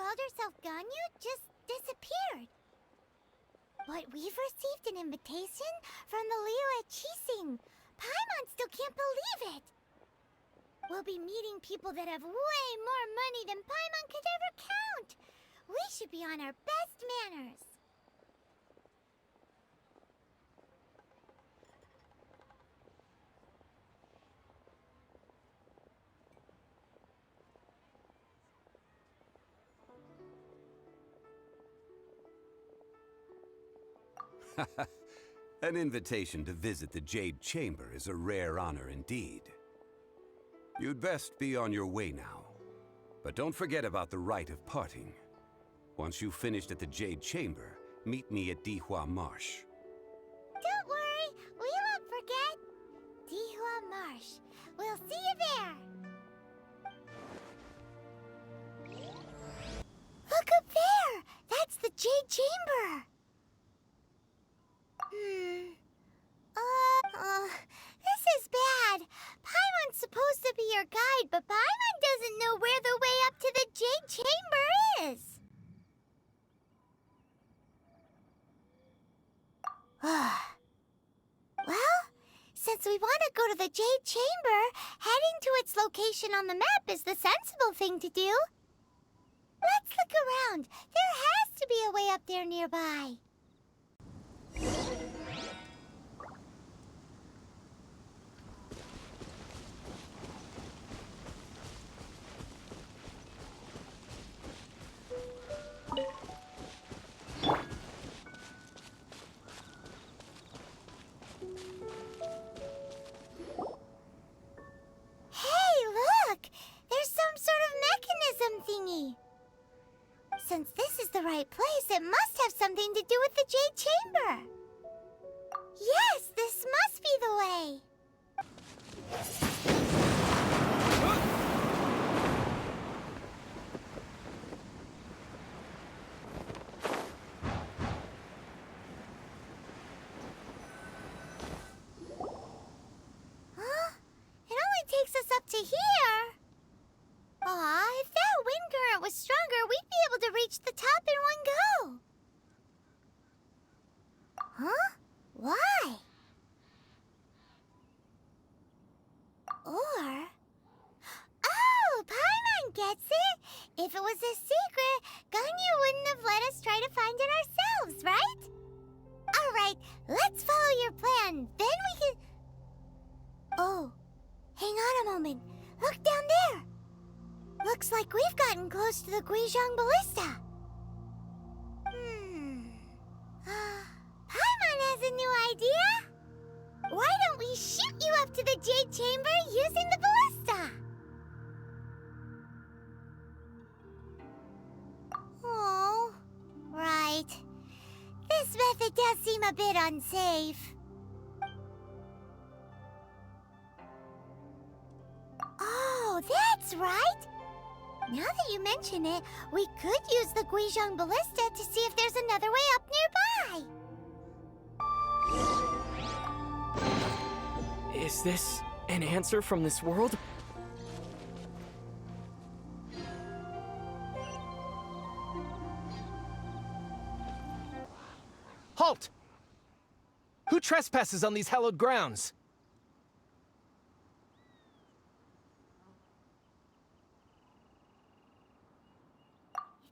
called herself Ganyu just disappeared. But we've received an invitation from the Leo at Chising. Paimon still can't believe it. We'll be meeting people that have way more money than Paimon could ever count. We should be on our best manners. An invitation to visit the Jade Chamber is a rare honor indeed. You'd best be on your way now. But don't forget about the rite of parting. Once you've finished at the Jade Chamber, meet me at Dihua Marsh. Don't worry, we won't forget. Dihua Marsh. We'll see you there. Look up there! That's the Jade Chamber! This is bad. Paimon's supposed to be your guide, but Paimon doesn't know where the way up to the Jade Chamber is. Well, since we want to go to the Jade Chamber, heading to its location on the map is the sensible thing to do. Let's look around. There has to be a way up there nearby. Since this is the right place, it must have something to do with the Jade Chamber. Yes, this must be the way. Huh? It only takes us up to here. Aw, if that wind current was stronger, we'd be able to reach the top in one go. Huh? Why? Or... Oh, Paimon gets it! If it was a secret, Ganyu wouldn't have let us try to find it ourselves, right? Alright, let's follow your plan. Then we can... Oh, hang on a moment. Look down there. Looks like we've gotten close to the Guizhong Ballista. Paimon has a new idea. Why don't we shoot you up to the Jade Chamber using the ballista? Oh, right. This method does seem a bit unsafe. Oh, that's right. Now that you mention it, we could use the Guizhong Ballista to see if there's another way up nearby. Is this an answer from this world? Halt! Who trespasses on these hallowed grounds?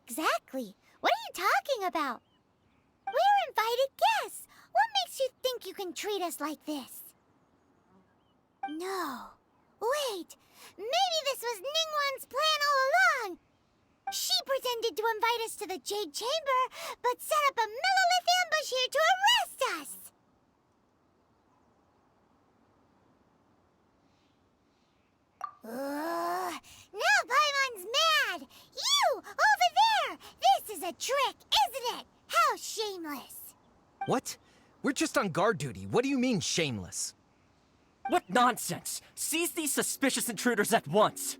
Exactly. What are you talking about? We're invited guests. What makes you think you can treat us like this? No. Wait. Maybe this was Ningguang's plan all along. She pretended to invite us to the Jade Chamber, but set up a millilith ambush here to arrest us. Now Paimon's mad! You! Over there! This is a trick, isn't it? How shameless! What? We're just on guard duty. What do you mean, shameless? What nonsense! Seize these suspicious intruders at once!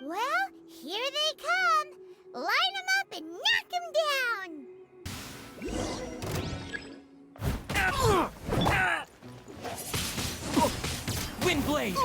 Well, here they come! Line them up and knock them down! Windblade!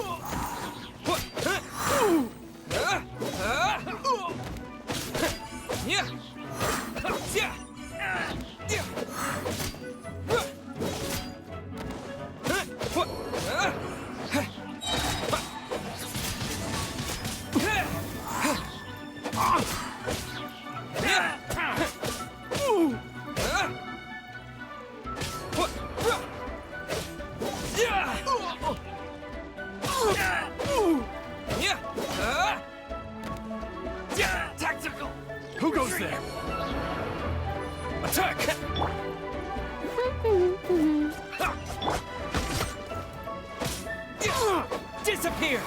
Tactical! Who goes there? Attack! Disappear!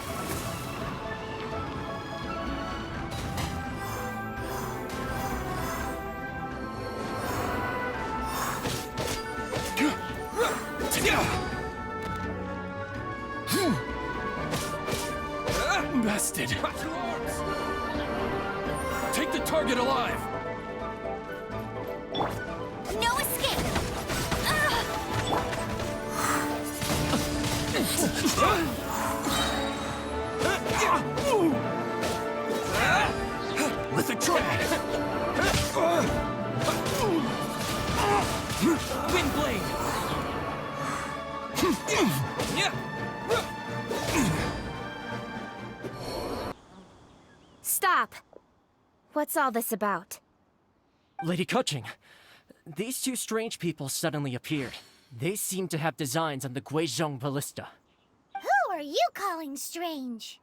Bested. Take the target alive. No escape! Lithic drag. Wind blade! Stop! What's all this about? Lady Kuching, these two strange people suddenly appeared. They seem to have designs on the Guizhong ballista. Who are you calling strange?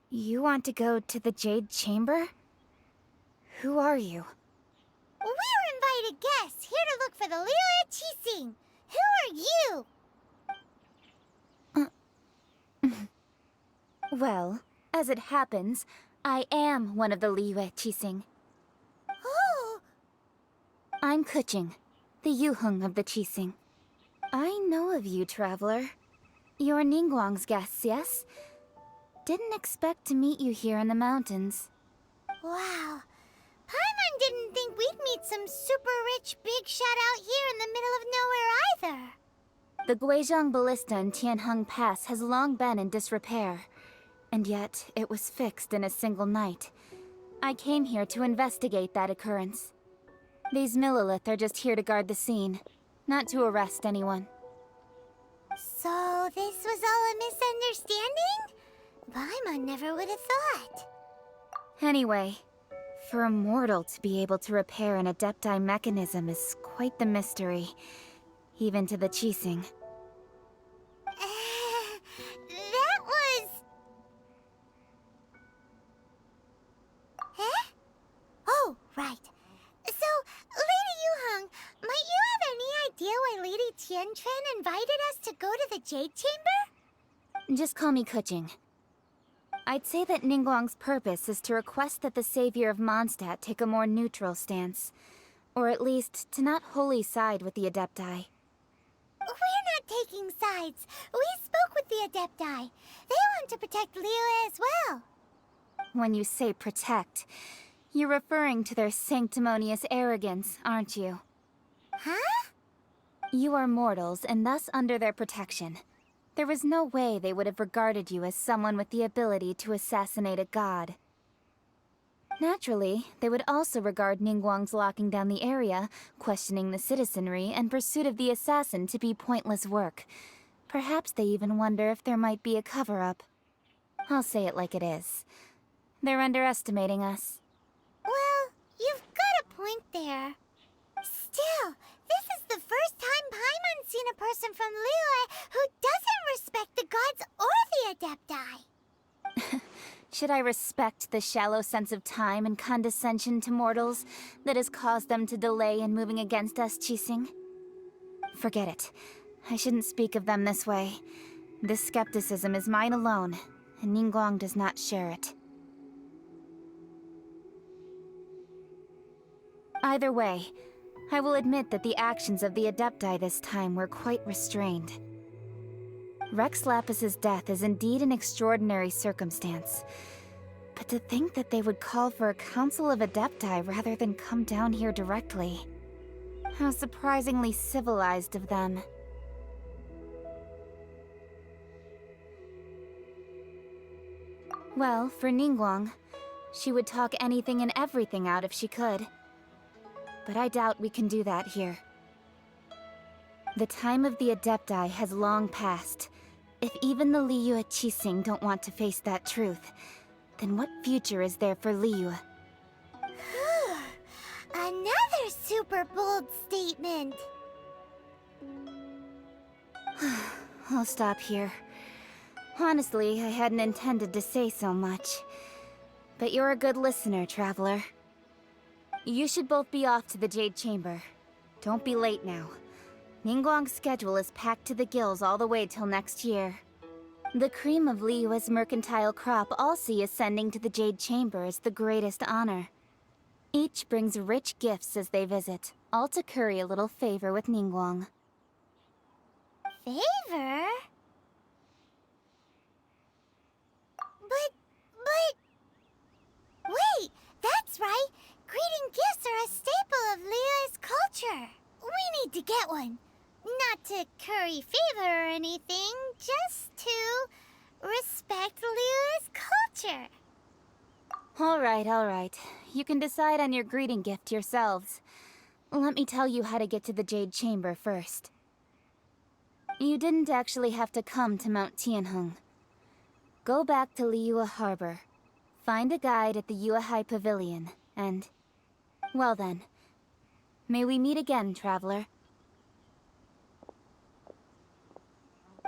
You want to go to the Jade Chamber? Who are you? We're invited guests here to look for the Liyue Qixing. Who are you? Well, as it happens, I am one of the Liyue Qixing. Oh, I'm Kuching, the Yuheng of the Qixing. I know of you, traveler. You're Ningguang's guests, yes? Didn't expect to meet you here in the mountains. wow. Paimon didn't think we'd meet some super rich big shot out here in the middle of nowhere either. The Guizhong ballista in Tianheng Pass has long been in disrepair, and yet it was fixed in a single night. I came here to investigate that occurrence. These Millilith are just here to guard the scene, not to arrest anyone. So this was all a misunderstanding? Paimon never would have thought. Anyway, for a mortal to be able to repair an Adepti mechanism is quite the mystery, even to the Qixing. That was... Huh? Oh, right. So, Lady Yuheng, might you have any idea why Lady Tianquan invited us to go to the Jade Chamber? Just call me Kuching. I'd say that Ningguang's purpose is to request that the savior of Mondstadt take a more neutral stance. Or at least, to not wholly side with the Adepti. We're not taking sides. We spoke with the Adepti. They want to protect Liyue as well. When you say protect, you're referring to their sanctimonious arrogance, aren't you? Huh? You are mortals, and thus under their protection. There was no way they would have regarded you as someone with the ability to assassinate a god. Naturally, they would also regard Ningguang's locking down the area, questioning the citizenry, and pursuit of the assassin to be pointless work. Perhaps they even wonder if there might be a cover-up. I'll say it like it is. They're underestimating us. Well, you've got a point there. Still, this is the first time Paimon's seen a person from Liyue who doesn't respect the gods or the Adepti. Should I respect the shallow sense of time and condescension to mortals that has caused them to delay in moving against us, Qixing? Forget it. I shouldn't speak of them this way. This skepticism is mine alone, and Ningguang does not share it. Either way, I will admit that the actions of the Adepti this time were quite restrained. Rex Lapis's death is indeed an extraordinary circumstance. But to think that they would call for a council of Adepti rather than come down here directly. How surprisingly civilized of them. Well, for Ningguang, She would talk anything and everything out if she could. But I doubt we can do that here. The time of the Adepti has long passed. If even the Liyue Qixing don't want to face that truth, then what future is there for Liyue? Another super bold statement. I'll stop here. Honestly, I hadn't intended to say so much. But you're a good listener, Traveler. You should both be off to the Jade Chamber. Don't be late now. Ningguang's schedule is packed to the gills all the way till next year. The cream of Liyue's mercantile crop all see ascending to the Jade Chamber as the greatest honor. Each brings rich gifts as they visit, all to curry a little favor with Ningguang. Favor? But... Wait, that's right! Greeting gifts are a staple of Liyue's culture! We need to get one. Not to curry favor or anything, just to respect Liyue's culture. Alright. You can decide on your greeting gift yourselves. Let me tell you how to get to the Jade Chamber first. You didn't actually have to come to Mount Tianheng. Go back to Liyue Harbor. Find a guide at the Yuehai Pavilion, and... well then. May we meet again, Traveler.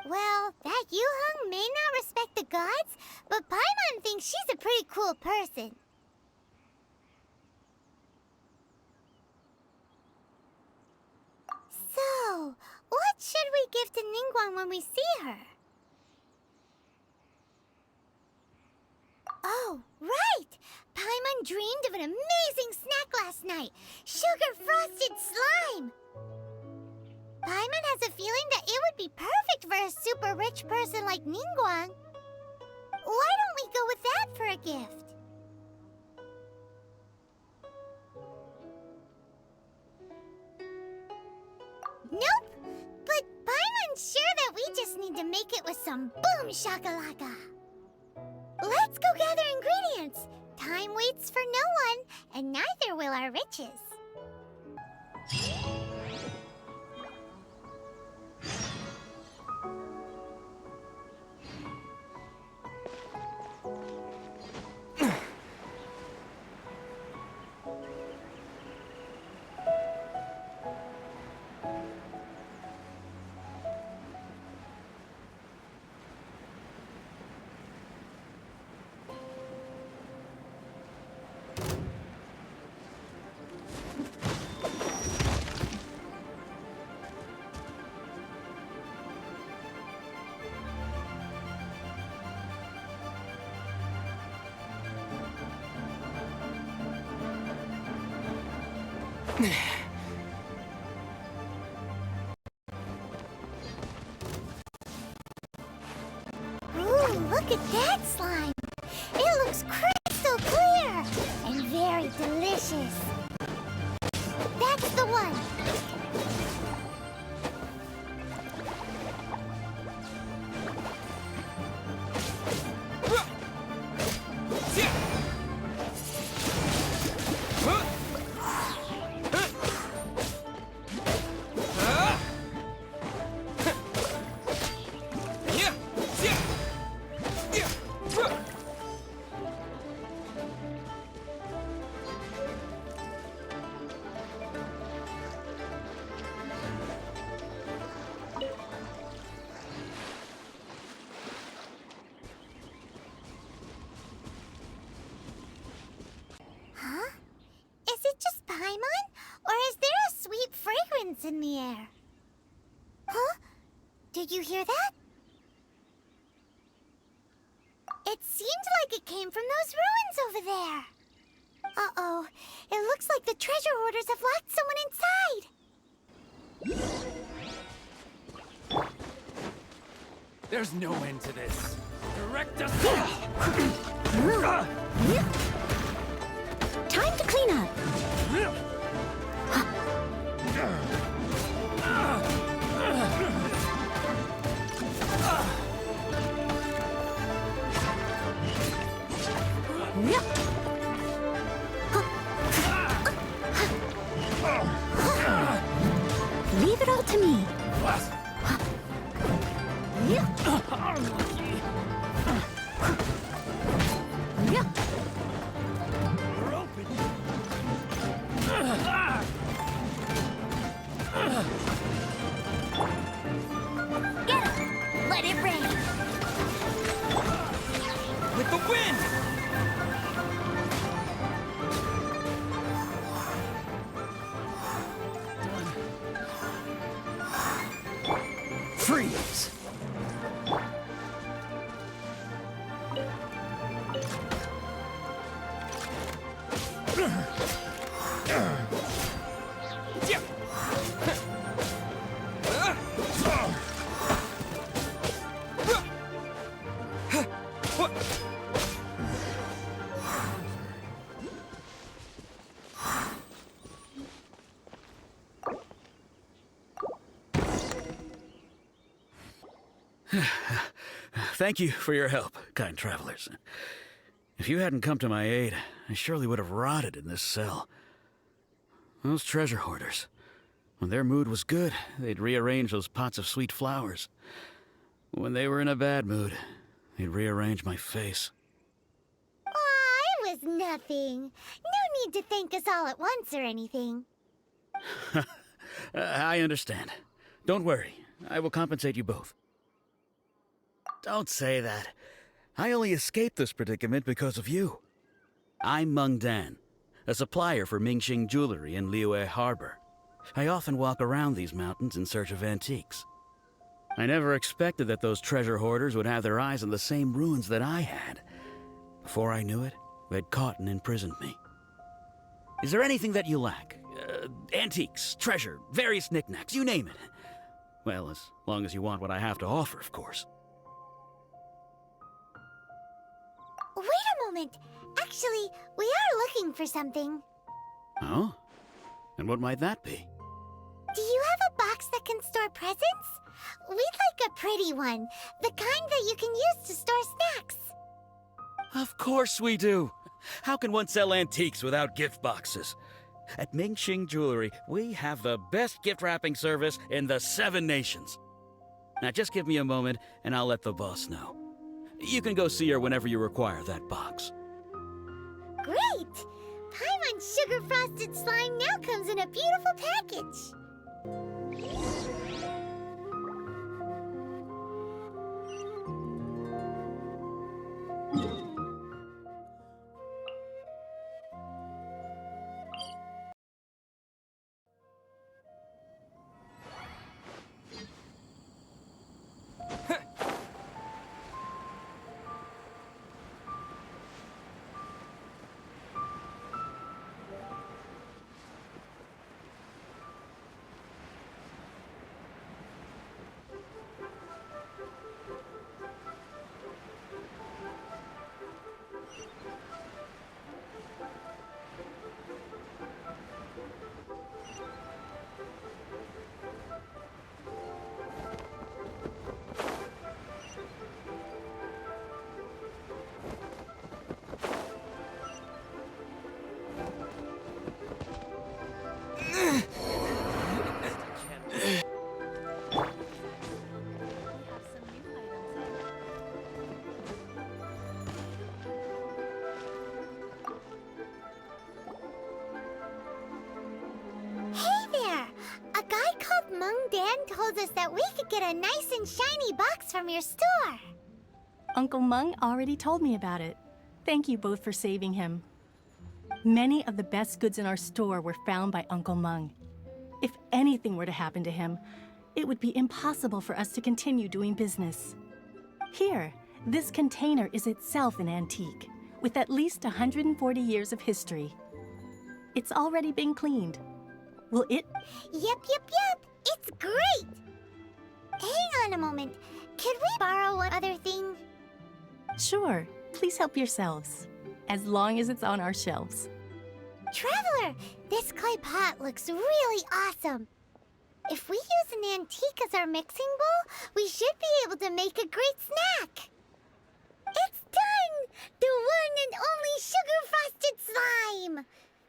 Well, that Yuheng may not respect the gods, but Paimon thinks she's a pretty cool person. So, what should we give to Ningguang when we see her? Oh, right! Paimon dreamed of an amazing snack last night! Sugar-frosted slime! Paimon has a feeling that it would be perfect for a super rich person like Ningguang. Why don't we go with that for a gift? Nope! But Paimon's sure that we just need to make it with some boom shakalaka. Let's go gather ingredients. Time waits for no one, and neither will our riches. Ooh, look at that slime! It looks crystal clear and very delicious. That's the one. Huh? Is it just Paimon? Or is there a sweet fragrance in the air? Huh? Did you hear that? It seemed like it came from those ruins over there. Uh-oh. It looks like the treasure hoarders have locked someone inside. There's no end to this. Direct us. Time to clean up. Yep. The wind! Freeze! Thank you for your help, kind travelers. If you hadn't come to my aid, I surely would have rotted in this cell. Those treasure hoarders, when their mood was good, they'd rearrange those pots of sweet flowers. When they were in a bad mood, they'd rearrange my face. Aw, it was nothing. No need to thank us all at once or anything. I understand. Don't worry, I will compensate you both. Don't say that. I only escaped this predicament because of you. I'm Meng Dan, a supplier for Mingxing jewelry in Liyue Harbor. I often walk around these mountains in search of antiques. I never expected that those treasure hoarders would have their eyes on the same ruins that I had. Before I knew it, they'd caught and imprisoned me. Is there anything that you lack? Antiques, treasure, various knickknacks, you name it. Well, as long as you want what I have to offer, of course. Wait a moment. Actually, we are looking for something. Oh? And what might that be? Do you have a box that can store presents? We'd like a pretty one. The kind that you can use to store snacks. Of course we do. How can one sell antiques without gift boxes? At Mingxing Jewelry, we have the best gift wrapping service in the 7 nations. Now just give me a moment and I'll let the boss know. You can go see her whenever you require that box. Great! Paimon Sugar Frosted Slime now comes in a beautiful package. Dan told us that we could get a nice and shiny box from your store. Uncle Meng already told me about it. Thank you both for saving him. Many of the best goods in our store were found by Uncle Meng. If anything were to happen to him, it would be impossible for us to continue doing business. Here, this container is itself an antique, with at least 140 years of history. It's already been cleaned. Will it? Yep. It's great! Hang on a moment. Could we borrow one other thing? Sure. Please help yourselves. As long as it's on our shelves. Traveler, this clay pot looks really awesome. If we use an antique as our mixing bowl, we should be able to make a great snack. It's done! The one and only sugar-frosted slime!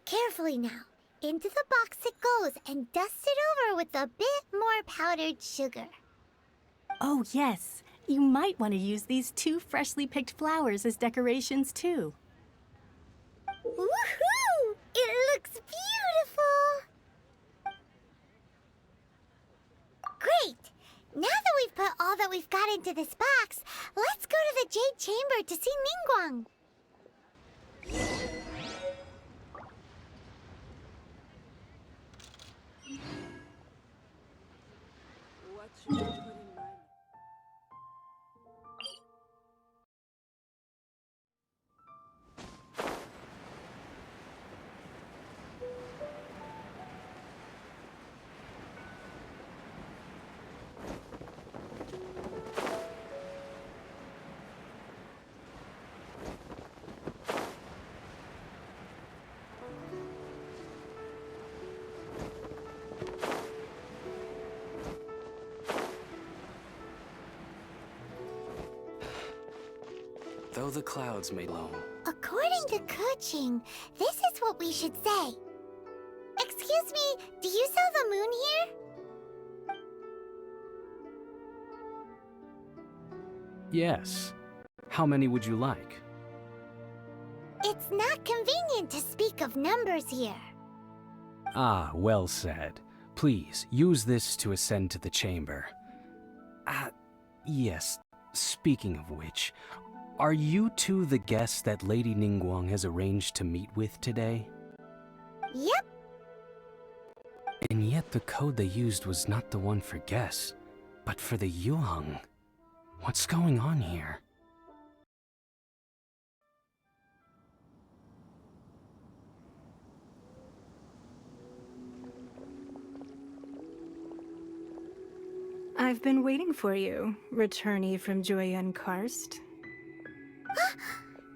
Carefully now. Into the box it goes and dust it over with a bit more powdered sugar. Oh, yes. You might want to use these 2 freshly picked flowers as decorations, too. Woohoo! It looks beautiful! Great! Now that we've put all that we've got into this box, let's go to the Jade Chamber to see Ningguang. Though the clouds may loom. According to Kuching, this is what we should say. Excuse me, do you sell the moon here? Yes. How many would you like? It's not convenient to speak of numbers here. Ah, well said. Please, use this to ascend to the chamber. Yes. Speaking of which, are you two the guests that Lady Ningguang has arranged to meet with today? Yep. And yet the code they used was not the one for guests, but for the Yuheng. What's going on here? I've been waiting for you, returnee from Joyun Karst.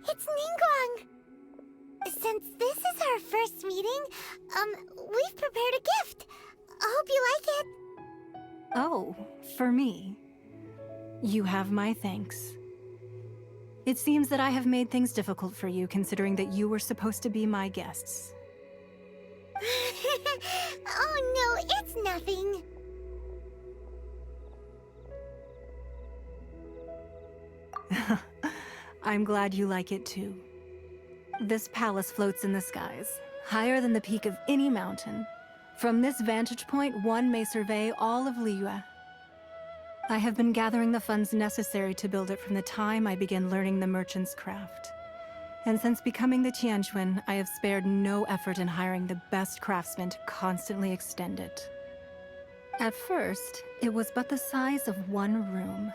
It's Ningguang! Since this is our first meeting, we've prepared a gift. I hope you like it. Oh, for me. You have my thanks. It seems that I have made things difficult for you, considering that you were supposed to be my guests. Oh no, it's nothing. I'm glad you like it too. This palace floats in the skies, higher than the peak of any mountain. From this vantage point, one may survey all of Liyue. I have been gathering the funds necessary to build it from the time I began learning the merchant's craft. And since becoming the Tianquan, I have spared no effort in hiring the best craftsmen to constantly extend it. At first, it was but the size of one room.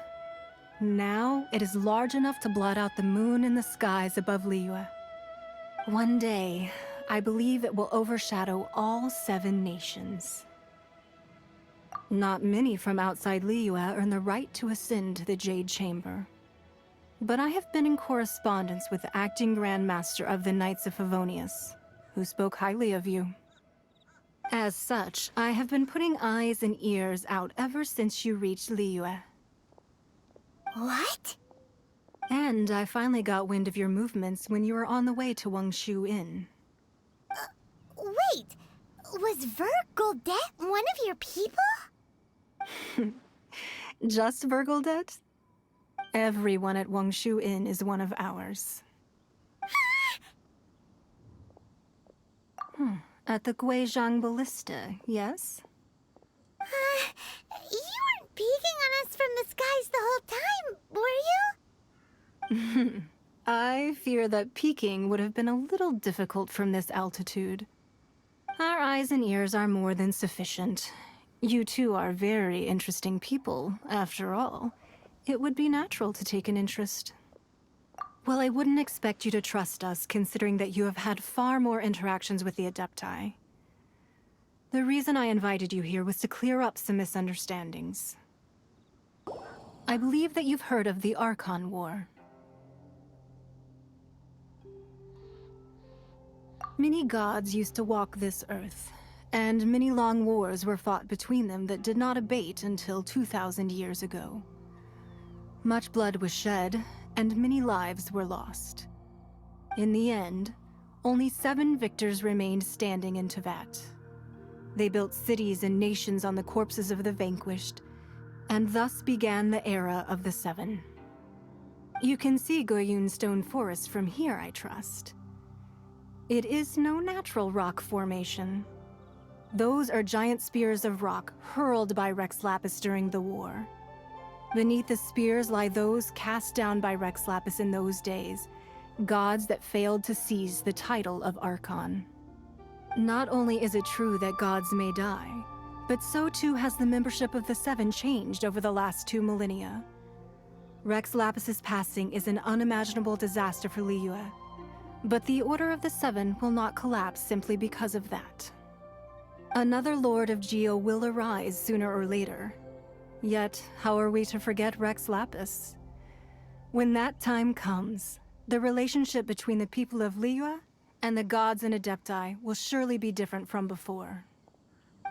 Now, it is large enough to blot out the moon in the skies above Liyue. One day, I believe it will overshadow all 7 nations. Not many from outside Liyue earn the right to ascend to the Jade Chamber. But I have been in correspondence with the acting Grand Master of the Knights of Favonius, who spoke highly of you. As such, I have been putting eyes and ears out ever since you reached Liyue. What? And I finally got wind of your movements when you were on the way to Wangshu Inn. Wait, was Vergoldet one of your people? Just Vergoldet? Everyone at Wangshu Inn is one of ours. At the Guizhang Ballista, yes? You weren't peeking on us from the skies the whole time, were you? I fear that peeking would have been a little difficult from this altitude. Our eyes and ears are more than sufficient. You two are very interesting people, after all. It would be natural to take an interest. Well, I wouldn't expect you to trust us, considering that you have had far more interactions with the Adepti. The reason I invited you here was to clear up some misunderstandings. I believe that you've heard of the Archon War. Many gods used to walk this earth, and many long wars were fought between them that did not abate until 2,000 years ago. Much blood was shed, and many lives were lost. In the end, only 7 victors remained standing in Tevat. They built cities and nations on the corpses of the vanquished, and thus began the era of the 7. You can see Goyun Stone Forest from here, I trust. It is no natural rock formation. Those are giant spears of rock hurled by Rex Lapis during the war. Beneath the spears lie those cast down by Rex Lapis in those days, gods that failed to seize the title of Archon. Not only is it true that gods may die, but so too has the membership of the Seven changed over the last 2 millennia. Rex Lapis's passing is an unimaginable disaster for Liyue, but the Order of the Seven will not collapse simply because of that. Another Lord of Geo will arise sooner or later. Yet, how are we to forget Rex Lapis? When that time comes, the relationship between the people of Liyue and the gods and Adepti will surely be different from before.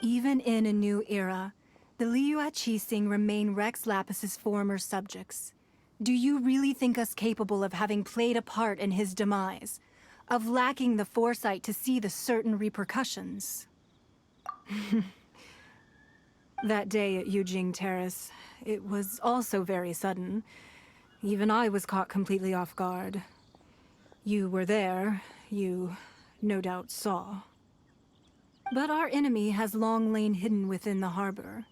Even in a new era, the Liyue Qixing remain Rex Lapis's former subjects. Do you really think us capable of having played a part in his demise? Of lacking the foresight to see the certain repercussions? That day at Yujing Terrace, it was also very sudden. Even I was caught completely off guard. You were there, you no doubt saw. But our enemy has long lain hidden within the harbor.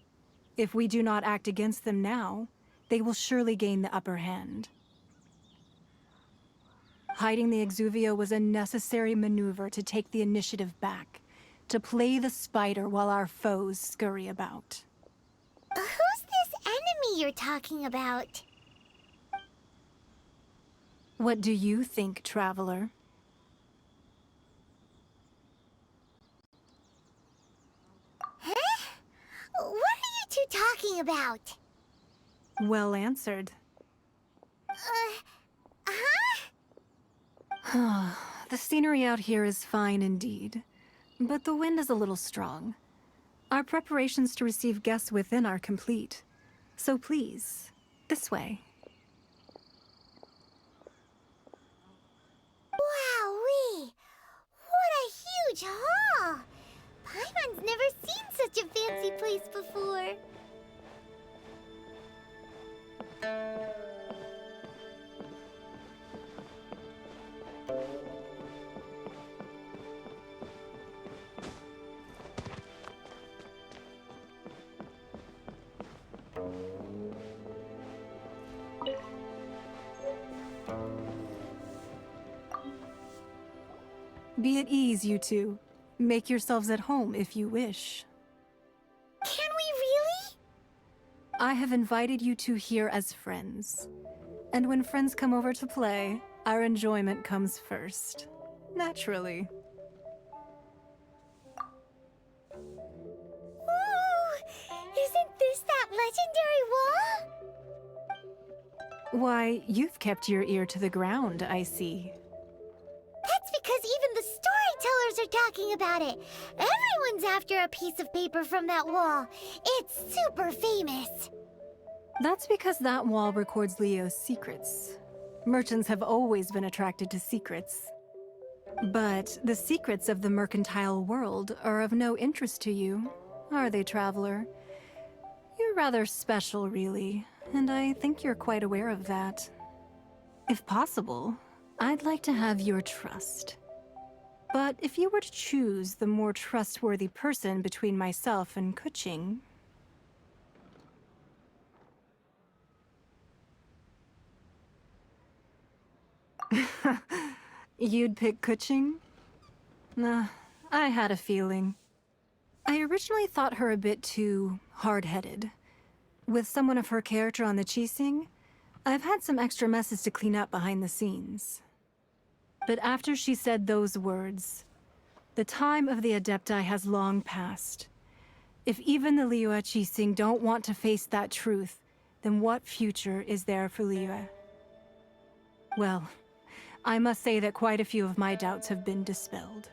If we do not act against them now, they will surely gain the upper hand. Hiding the Exuvia was a necessary maneuver to take the initiative back, to play the spider while our foes scurry about. Who's this enemy you're talking about? What do you think, traveler? Huh? What are you two talking about? Well answered. Huh? The scenery out here is fine indeed, but the wind is a little strong. Our preparations to receive guests within are complete. So please, this way. Wowee! What a huge hall! Paimon's never seen such a fancy place before. Be at ease, you two. Make yourselves at home if you wish. Can we really? I have invited you two here as friends. And when friends come over to play, our enjoyment comes first. Naturally. Whoa! Isn't this that legendary wall? Why, you've kept your ear to the ground, I see. That's because even the storytellers are talking about it. Everyone's after a piece of paper from that wall. It's super famous. That's because that wall records Leo's secrets. Merchants have always been attracted to secrets. But the secrets of the mercantile world are of no interest to you, are they, traveler? You're rather special, really, and I think you're quite aware of that. If possible, I'd like to have your trust. But if you were to choose the more trustworthy person between myself and Kuching... You'd pick Kuching? Nah, I had a feeling. I originally thought her a bit too hard-headed. With someone of her character on the Qixing, I've had some extra messes to clean up behind the scenes. But after she said those words, the time of the Adepti has long passed. If even the Liyue Qixing don't want to face that truth, then what future is there for Liyue? Well, I must say that quite a few of my doubts have been dispelled.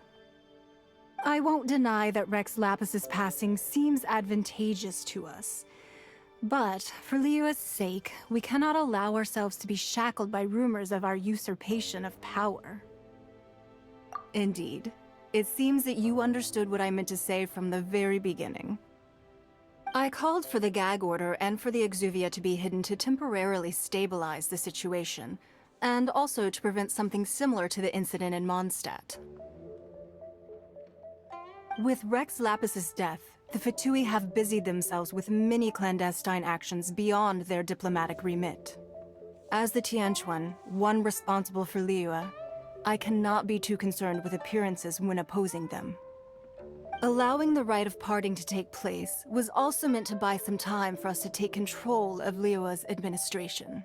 I won't deny that Rex Lapis's passing seems advantageous to us. But, for Liyue's sake, we cannot allow ourselves to be shackled by rumors of our usurpation of power. Indeed, it seems that you understood what I meant to say from the very beginning. I called for the gag order and for the Exuvia to be hidden to temporarily stabilize the situation, and also to prevent something similar to the incident in Mondstadt. With Rex Lapis's death, the Fatui have busied themselves with many clandestine actions beyond their diplomatic remit. As the Tianquan, one responsible for Liyue, I cannot be too concerned with appearances when opposing them. Allowing the rite of parting to take place was also meant to buy some time for us to take control of Liyue's administration.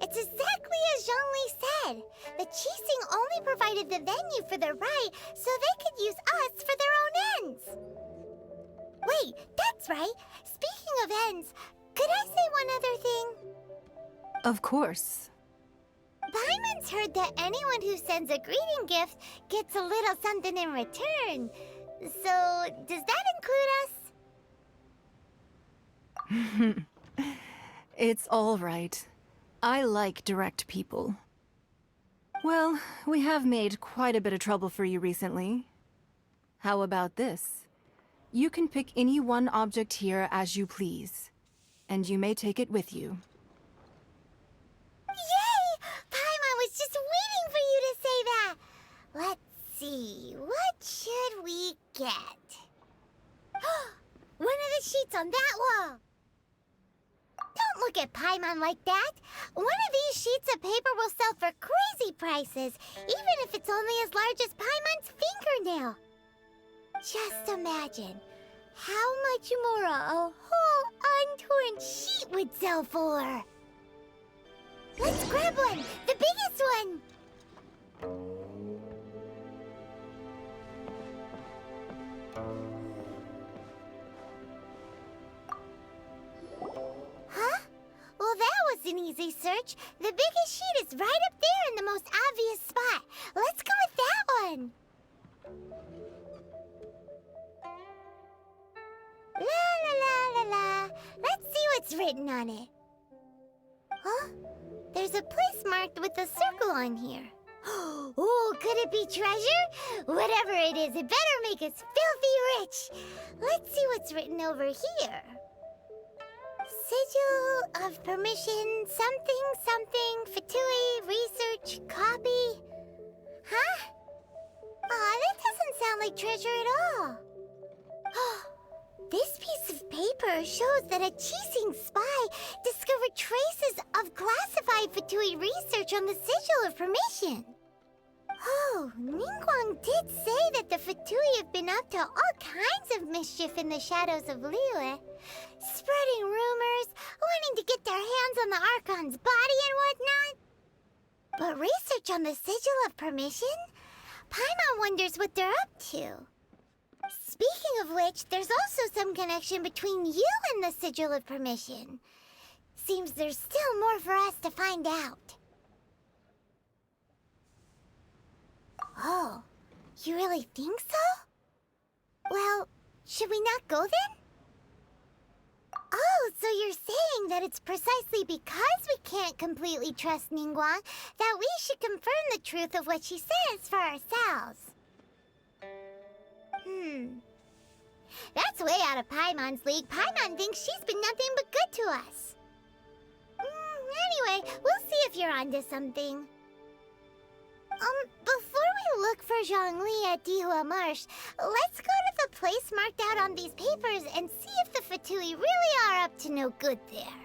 It's exactly as Zhongli said. The Qixing only provided the venue for the rite so they could use us for their own ends. Wait, that's right. Speaking of ends, could I say one other thing? Of course. Paimon's heard that anyone who sends a greeting gift gets a little something in return. So, does that include us? It's all right. I like direct people. Well, we have made quite a bit of trouble for you recently. How about this? You can pick any one object here as you please, and you may take it with you. Yay! Paimon was just waiting for you to say that! Let's see, what should we get? One of the sheets on that wall! Don't look at Paimon like that! One of these sheets of paper will sell for crazy prices, even if it's only as large as Paimon's fingernail. Just imagine how much more a whole untorn sheet would sell for. Let's grab one! The biggest one! Huh? Well, that was an easy search. The biggest sheet is right up there in the most obvious spot. Let's go with that one. La la la la la. Let's see what's written on it. Huh? There's a place marked with a circle on here. Oh, could it be treasure? Whatever it is, it better make us filthy rich. Let's see what's written over here. Sigil of permission, something, something, Fatui, research, copy. Huh? Aw, that doesn't sound like treasure at all. This piece of paper shows that a Qixing spy discovered traces of classified Fatui research on the Sigil of Permission. Oh, Ningguang did say that the Fatui have been up to all kinds of mischief in the shadows of Liyue, spreading rumors, wanting to get their hands on the Archon's body and whatnot. But research on the Sigil of Permission? Paimon wonders what they're up to. Speaking of which, there's also some connection between you and the Sigil of Permission. Seems there's still more for us to find out. Oh, you really think so? Well, should we not go then? Oh, so you're saying that it's precisely because we can't completely trust Ningguang that we should confirm the truth of what she says for ourselves. That's way out of Paimon's league. Paimon thinks she's been nothing but good to us. Anyway, we'll see if you're onto something. Before we look for Zhongli at Dihua Marsh, let's go to the place marked out on these papers and see if the Fatui really are up to no good there.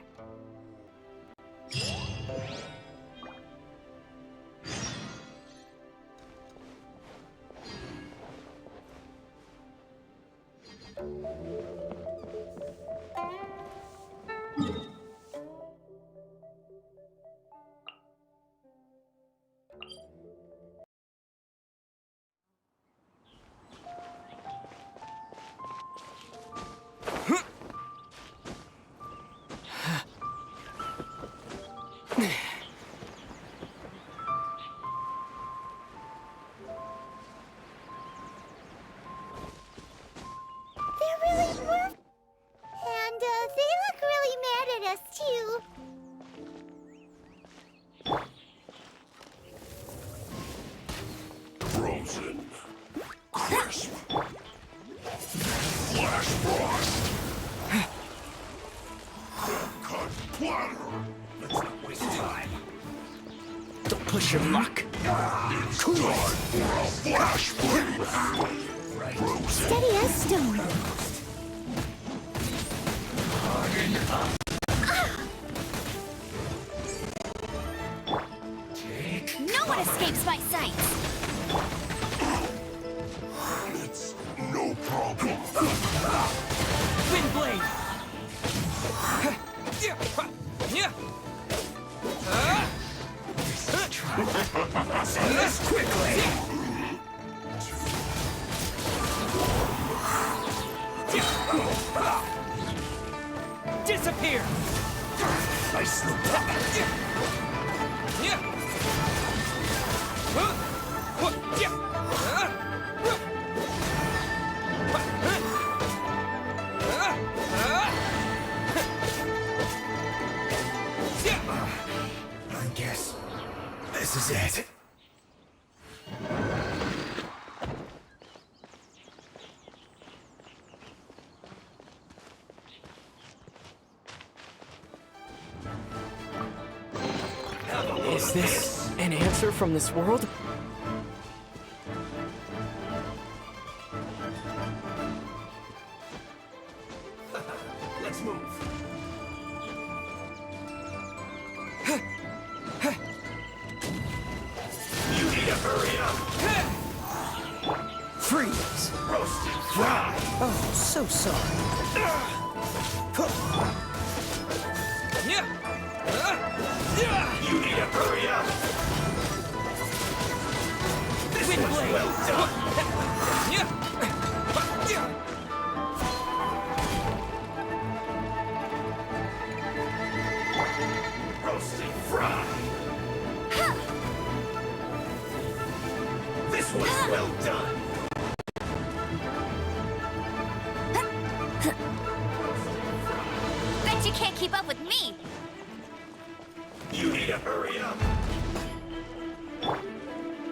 Push your luck. It's time for a flash freeze. Steady as stone. No one escapes my sight. It's no problem. Windblade! This quickly. Disappear! I slipped. I guess this is it. Is this an answer from this world? Let's move. You need to hurry up. Freeze! Roasted fry. Oh, so sorry. You need to hurry up. This one's well done. Roasted fry. This one's well done. Bet you can't keep up with me. You need to hurry up.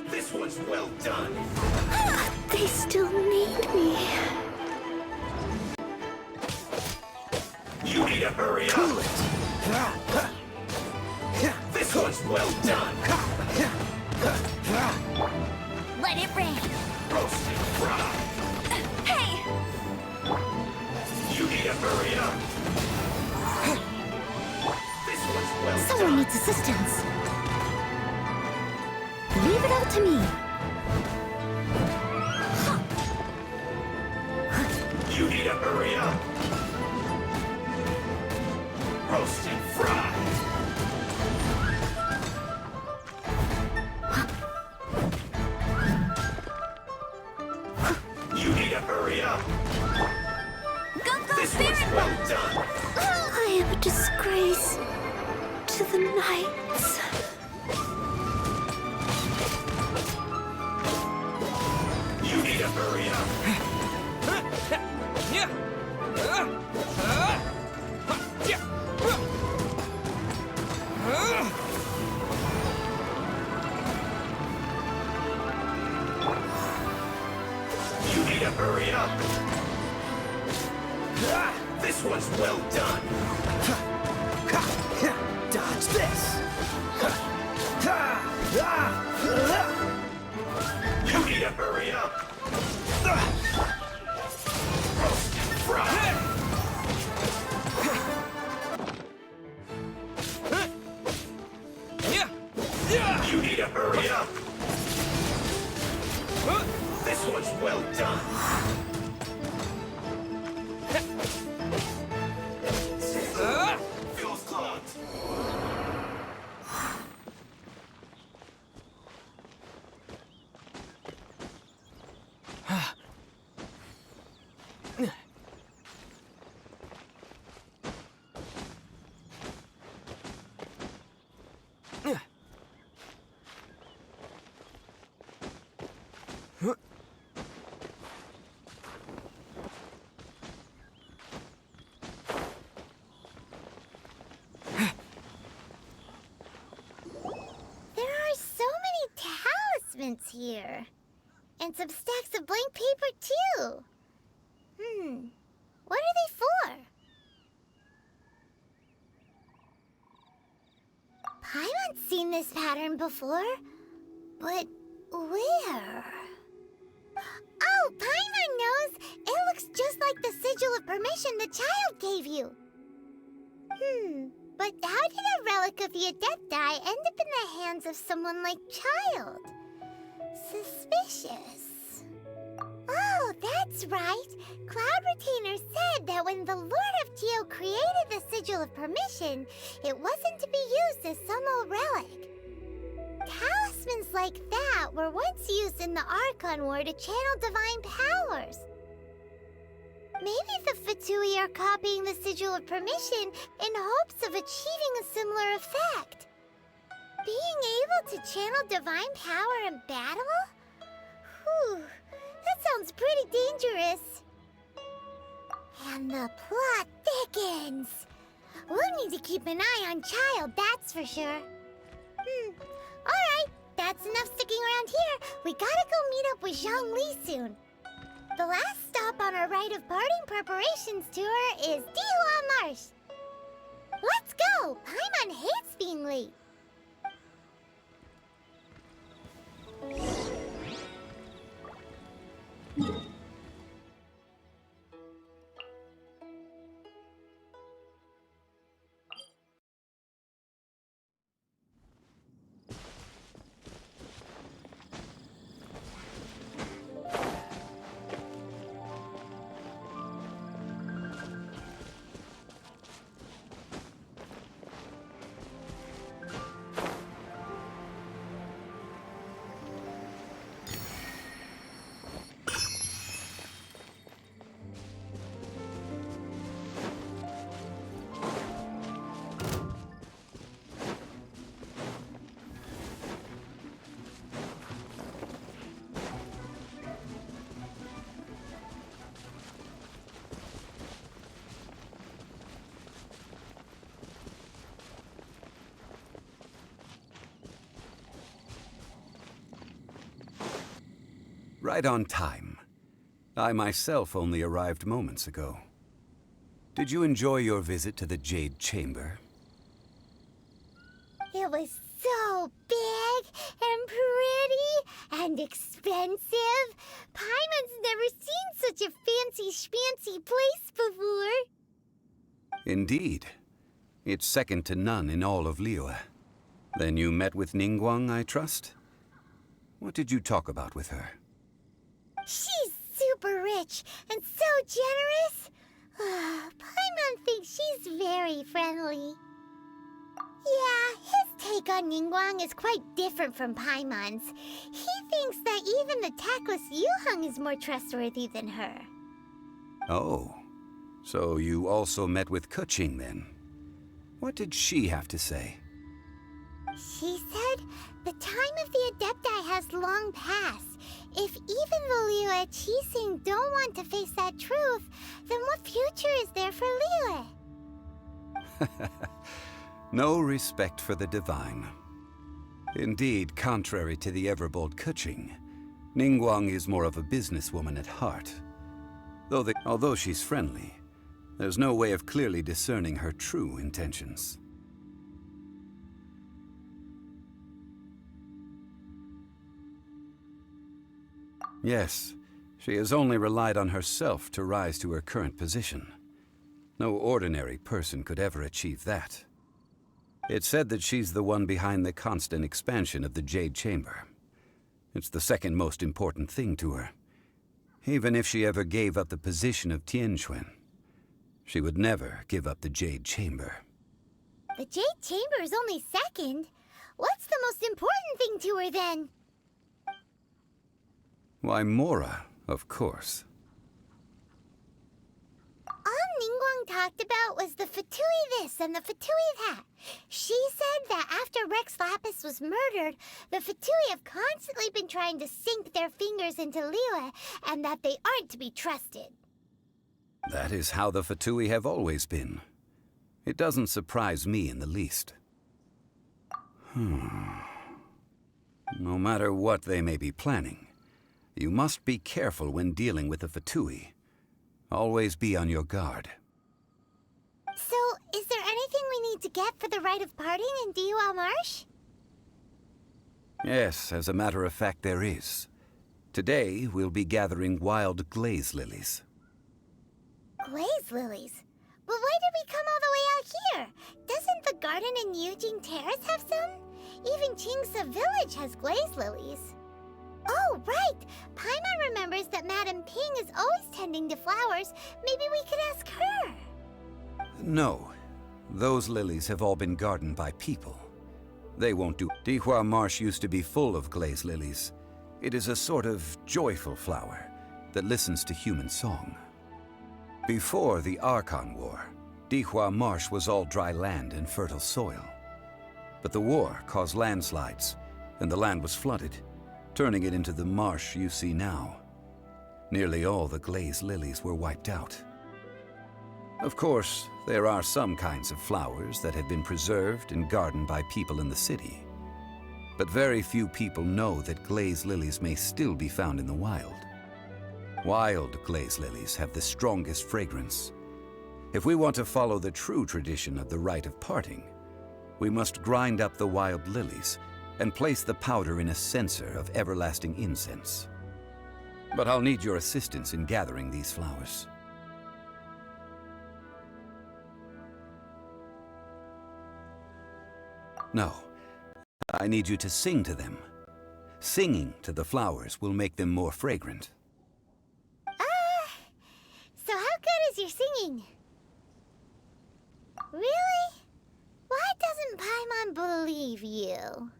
This one's well done. They still need me. You need to hurry up. Cool it. This one's well done. Let it rain. Roasted fry. Hey! You need to hurry up. This one's well Someone done. needs assistance. Leave it all to me. You need to hurry up. Roasted fry. You need to hurry up. Go, This one's well done. I am a disgrace to the knights. You need to hurry up. You need to hurry up. This one's well done. Dodge this! You need to hurry up. Roasted fry. You need to hurry up. This one's well done. Feels clogged. There are so many talismans here. And some stacks of blank paper, too. What are they for? Paimon's seen this pattern before. But where? Oh, Paimon It looks just like the sigil of permission the child gave you. But how did a relic of the Adepti end up in the hands of someone like Child? Suspicious. Oh, that's right. Cloud Retainer said that when the Lord of Geo created the Sigil of Permission, it wasn't to be used as some old relic. Talismans like that were once used in the Archon War to channel divine powers. Maybe the Fatui are copying the Sigil of Permission in hopes of achieving a similar effect. Being able to channel divine power in battle? Whew, that sounds pretty dangerous. And the plot thickens. We'll need to keep an eye on Child, that's for sure. Alright, that's enough sticking around here. We gotta go meet up with Zhongli soon. The last stop on our rite of parting preparations tour is Dihua Marsh. Let's go! Paimon hates being late. Right on time. I myself only arrived moments ago. Did you enjoy your visit to the Jade Chamber? It was so big and pretty and expensive. Paimon's never seen such a fancy schmancy place before. Indeed. It's second to none in all of Liyue. Then you met with Ningguang, I trust? What did you talk about with her? She's super rich and so generous. Paimon thinks she's very friendly. Yeah, his take on Ningguang is quite different from Paimon's. He thinks that even the tactless Yuheng is more trustworthy than her. Oh, so you also met with Keqing then? What did she have to say? She said the time of the Adepti has long passed. If even the Liyue Qixing don't want to face that truth, then what future is there for Liyue? No respect for the divine. Indeed, contrary to the ever-bold Keqing, Ningguang is more of a businesswoman at heart. Although she's friendly, there's no way of clearly discerning her true intentions. Yes, she has only relied on herself to rise to her current position. No ordinary person could ever achieve that. It's said that she's the one behind the constant expansion of the Jade Chamber. It's the second most important thing to her. Even if she ever gave up the position of Tianquan, she would never give up the Jade Chamber. The Jade Chamber is only second. What's the most important thing to her then? Why, Mora, of course. All Ningguang talked about was the Fatui this and the Fatui that. She said that after Rex Lapis was murdered, the Fatui have constantly been trying to sink their fingers into Liyue, and that they aren't to be trusted. That is how the Fatui have always been. It doesn't surprise me in the least. No matter what they may be planning, you must be careful when dealing with the Fatui. Always be on your guard. So, is there anything we need to get for the rite of parting in Dihua Marsh? Yes, as a matter of fact, there is. Today, we'll be gathering wild glaze lilies. Glaze lilies. But why did we come all the way out here? Doesn't the garden in Yujing Terrace have some? Even Qingse Village has glaze lilies. Oh, right! Paimon remembers that Madame Ping is always tending to flowers. Maybe we could ask her. No. Those lilies have all been gardened by people. They won't do. Dihua Marsh used to be full of glaze lilies. It is a sort of joyful flower that listens to human song. Before the Archon War, Dihua Marsh was all dry land and fertile soil. But the war caused landslides, and the land was flooded, turning it into the marsh you see now. Nearly all the glaze lilies were wiped out. Of course, there are some kinds of flowers that have been preserved and gardened by people in the city. But very few people know that glaze lilies may still be found in the wild. Wild glaze lilies have the strongest fragrance. If we want to follow the true tradition of the rite of parting, we must grind up the wild lilies and place the powder in a censer of everlasting incense. But I'll need your assistance in gathering these flowers. No, I need you to sing to them. Singing to the flowers will make them more fragrant. So how good is your singing? Really? Why doesn't Paimon believe you?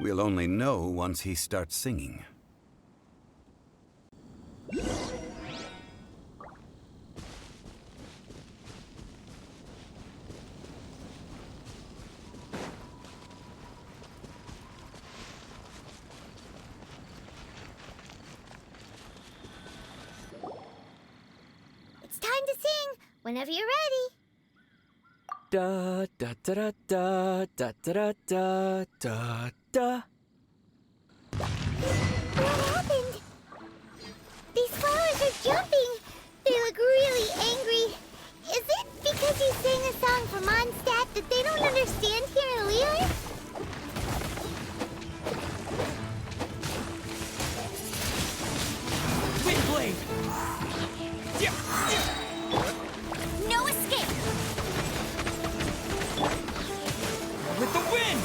We'll only know once he starts singing. It's time to sing, whenever you're ready. Da da da da da da da da da. What happened? These flowers are jumping. They look really angry. Is it because you sang a song for Mondstadt that they don't understand here in Liyue? Windblade! No escape! With the wind!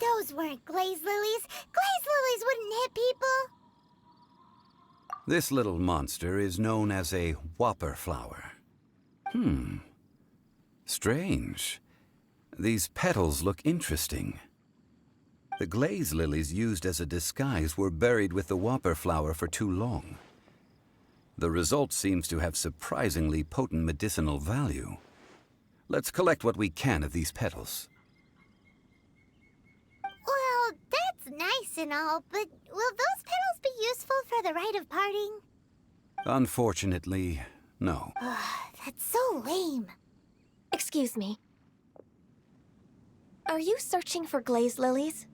Those weren't glaze lilies. Glaze lilies wouldn't hit people. This little monster is known as a whopper flower. Strange. These petals look interesting. The glaze lilies used as a disguise were buried with the whopper flower for too long. The result seems to have surprisingly potent medicinal value. Let's collect what we can of these petals. Well, that's nice and all, but will those petals be useful for the rite of parting? Unfortunately, no. That's so lame. Excuse me. Are you searching for glaze lilies?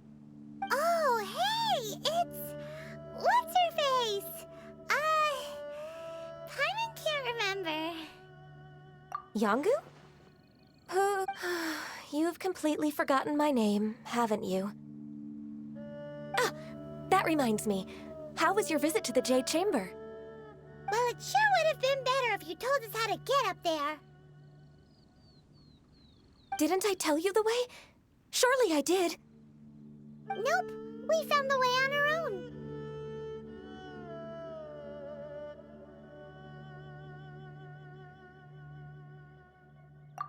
Oh, hey! It's... what's her face? Paimon can't remember. Yongu? Who... You've completely forgotten my name, haven't you? Ah, that reminds me. How was your visit to the Jade Chamber? Well, it sure would have been better if you told us how to get up there. Didn't I tell you the way? Surely I did. Nope, we found the way on our own.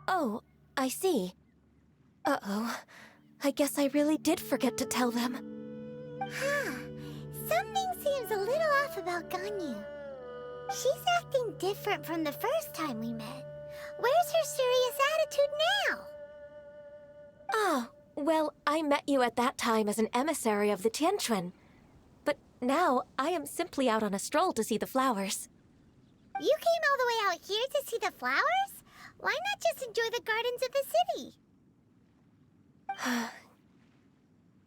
Oh, I see. Uh-oh. I guess I really did forget to tell them. Something seems a little off about Ganyu. She's acting different from the first time we met. Where's her serious attitude now? Ah, well, I met you at that time as an emissary of the Tianquan. But now I am simply out on a stroll to see the flowers. You came all the way out here to see the flowers? Why not just enjoy the gardens of the city?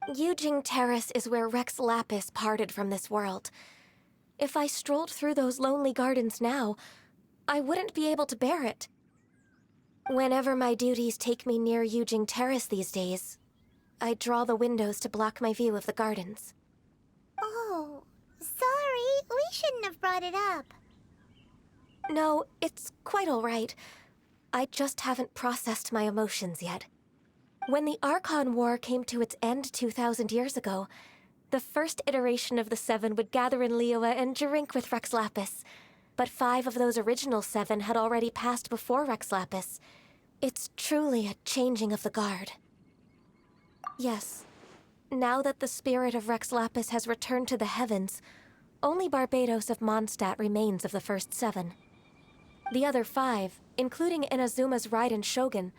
Yujing Terrace is where Rex Lapis parted from this world. If I strolled through those lonely gardens now, I wouldn't be able to bear it. Whenever my duties take me near Yujing Terrace these days, I draw the windows to block my view of the gardens. Oh, sorry. We shouldn't have brought it up. No, it's quite all right. I just haven't processed my emotions yet. When the Archon War came to its end 2,000 years ago, the first iteration of the Seven would gather in Liyue and drink with Rex Lapis. But 5 of those original 7 had already passed before Rex Lapis. It's truly a changing of the guard. Yes, now that the spirit of Rex Lapis has returned to the heavens, only Barbados of Mondstadt remains of the first 7. The other 5, including Inazuma's Raiden Shogun,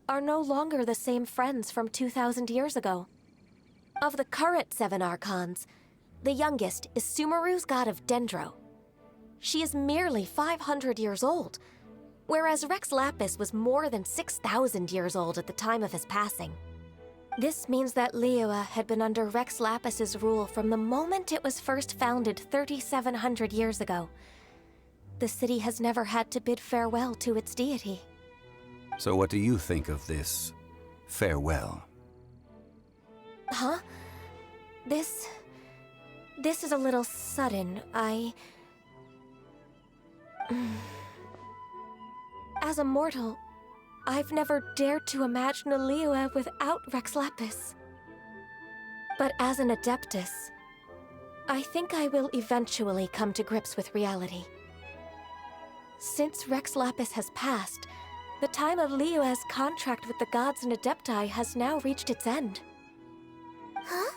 are no longer the same friends from 2,000 years ago. Of the current 7 Archons, the youngest is Sumeru's god of Dendro. She is merely 500 years old, whereas Rex Lapis was more than 6,000 years old at the time of his passing. This means that Liyue had been under Rex Lapis's rule from the moment it was first founded 3,700 years ago. The city has never had to bid farewell to its deity. So what do you think of this farewell? Huh? This is a little sudden. As a mortal, I've never dared to imagine a Liyue without Rex Lapis. But as an Adeptus, I think I will eventually come to grips with reality. Since Rex Lapis has passed, the time of Liyue's contract with the gods and Adepti has now reached its end. Huh?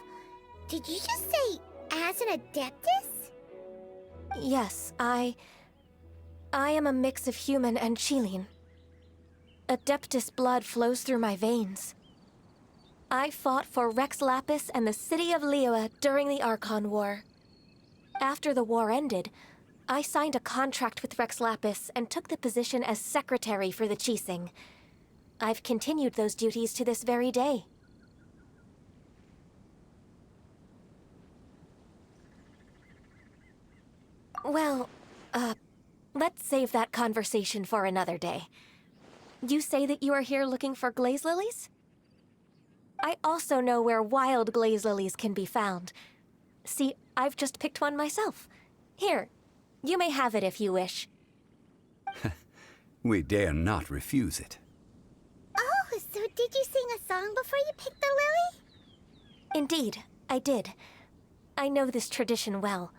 Did you just say, as an Adeptus? Yes, I am a mix of human and Chilean. Adeptus blood flows through my veins. I fought for Rex Lapis and the city of Liyue during the Archon War. After the war ended, I signed a contract with Rex Lapis and took the position as secretary for the Qixing. I've continued those duties to this very day. Well, let's save that conversation for another day. You say that you are here looking for glaze lilies? I also know where wild glaze lilies can be found. See, I've just picked one myself. Here, you may have it if you wish. We dare not refuse it. Oh, so did you sing a song before you picked the lily? Indeed, I did. I know this tradition well.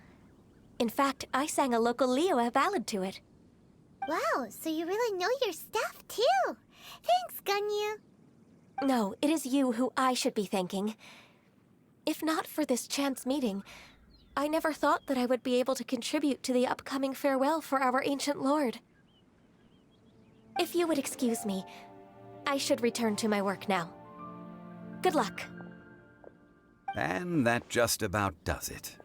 In fact, I sang a local Liyue ballad to it. Wow, so you really know your stuff, too. Thanks, Gunyu. No, it is you who I should be thanking. If not for this chance meeting, I never thought that I would be able to contribute to the upcoming farewell for our ancient lord. If you would excuse me, I should return to my work now. Good luck. And that just about does it.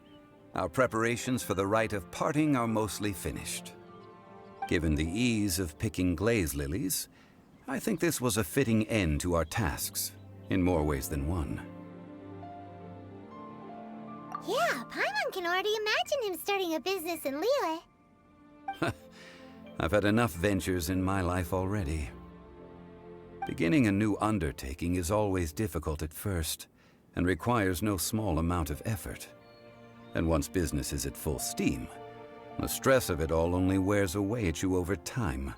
Our preparations for the rite of parting are mostly finished. Given the ease of picking glaze lilies, I think this was a fitting end to our tasks, in more ways than one. Yeah, Paimon can already imagine him starting a business in Liyue. I've had enough ventures in my life already. Beginning a new undertaking is always difficult at first, and requires no small amount of effort. And once business is at full steam, the stress of it all only wears away at you over time.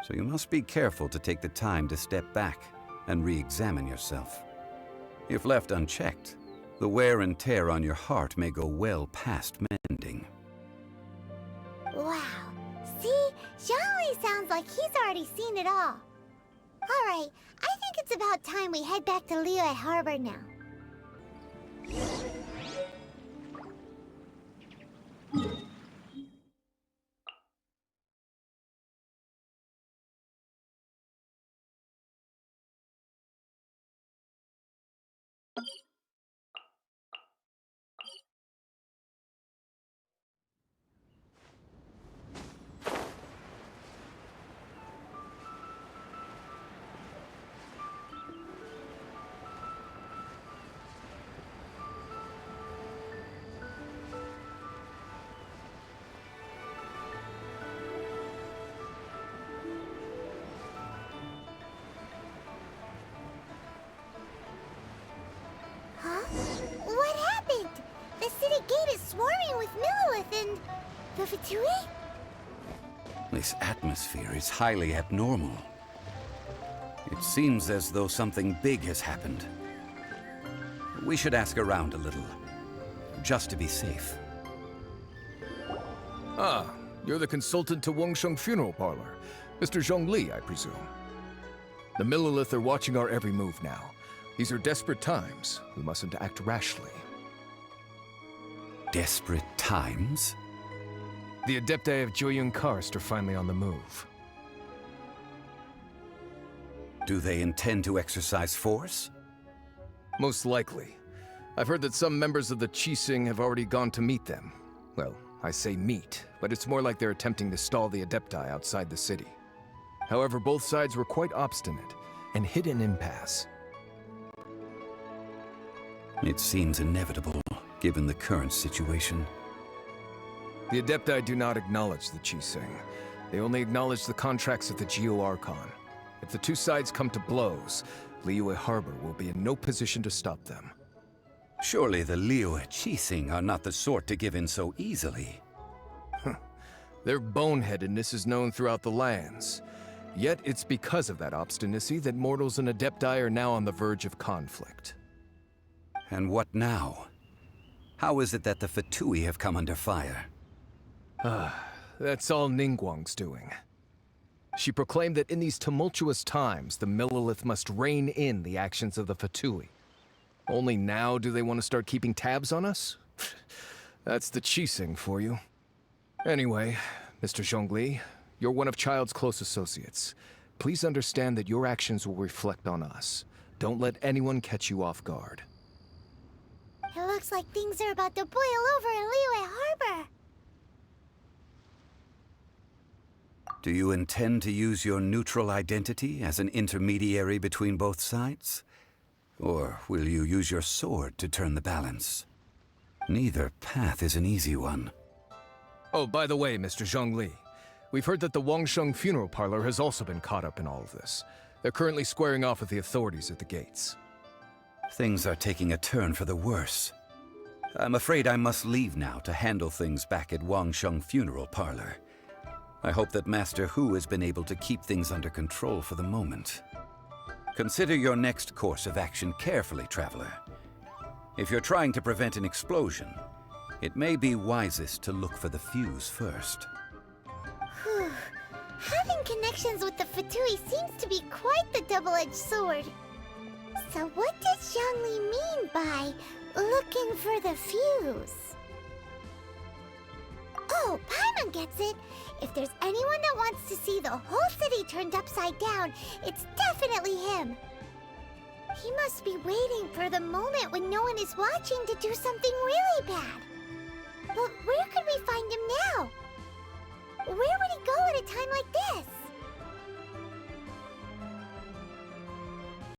So you must be careful to take the time to step back and re-examine yourself. If left unchecked, the wear and tear on your heart may go well past mending. Wow. See? Zhongli sounds like he's already seen it all. Alright, I think it's about time we head back to Liyue Harbor now. Fatui? This atmosphere is highly abnormal. It seems as though something big has happened. We should ask around a little, just to be safe. Ah, you're the consultant to Wangsheng Funeral Parlor. Mr. Zhongli, I presume. The Millilith are watching our every move now. These are desperate times. We mustn't act rashly. Desperate times? The Adepti of Joyun Karst are finally on the move. Do they intend to exercise force? Most likely. I've heard that some members of the Qixing have already gone to meet them. Well, I say meet, but it's more like they're attempting to stall the Adepti outside the city. However, both sides were quite obstinate and hit an impasse. It seems inevitable, given the current situation. The Adepti do not acknowledge the Qixing. They only acknowledge the contracts of the Geo-Archon. If the two sides come to blows, Liyue Harbor will be in no position to stop them. Surely the Liyue Qixing are not the sort to give in so easily. Their boneheadedness is known throughout the lands. Yet it's because of that obstinacy that mortals and Adepti are now on the verge of conflict. And what now? How is it that the Fatui have come under fire? That's all Ningguang's doing. She proclaimed that in these tumultuous times, the Millilith must rein in the actions of the Fatui. Only now do they want to start keeping tabs on us? That's the Qixing for you. Anyway, Mr. Zhongli, you're one of Child's close associates. Please understand that your actions will reflect on us. Don't let anyone catch you off guard. It looks like things are about to boil over in Liyue Harbor. Do you intend to use your neutral identity as an intermediary between both sides? Or will you use your sword to turn the balance? Neither path is an easy one. Oh, by the way, Mr. Zhongli, we've heard that the Wangsheng Funeral Parlor has also been caught up in all of this. They're currently squaring off with the authorities at the gates. Things are taking a turn for the worse. I'm afraid I must leave now to handle things back at Wangsheng Funeral Parlor. I hope that Master Hu has been able to keep things under control for the moment. Consider your next course of action carefully, Traveler. If you're trying to prevent an explosion, it may be wisest to look for the fuse first. Whew. Having connections with the Fatui seems to be quite the double-edged sword. So what does Zhongli mean by looking for the fuse? Oh, Paimon gets it! If there's anyone that wants to see the whole city turned upside down, it's definitely him! He must be waiting for the moment when no one is watching to do something really bad. But where could we find him now? Where would he go at a time like this?